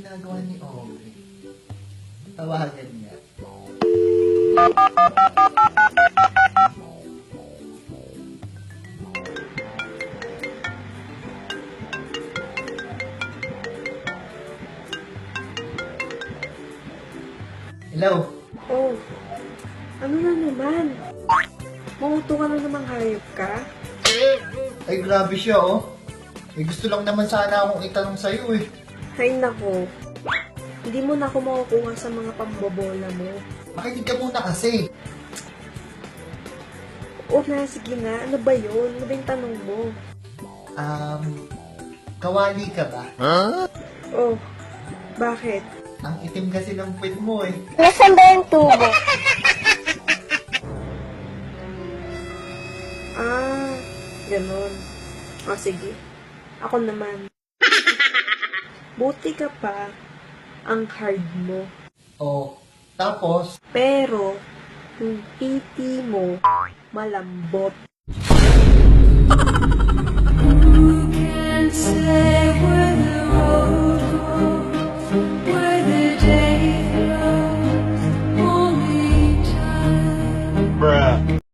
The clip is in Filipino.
ginagawa ni Aubrey? Tawagan niya. Hello? Oh, ano na naman? Mauto ka na namang hayop ka? Ay, grabe siya, oh. Eh, gusto lang naman sana akong itanong sa'yo, eh. Ay nako, hindi mo na ako makukuha sa mga pambobola mo. Makinig ka muna kasi. O na, sige na, ano ba yun? Ano ba yung tanong mo? Kawali ka ba? Oh, bakit? Ang itim kasi ng puwet mo, eh. Nasaan ba yung tubo? Ah, ganun. O sige, ako naman. Buti ka pa, ang hard mo. Oh, tapos, Pero, yung titi mo, malambot.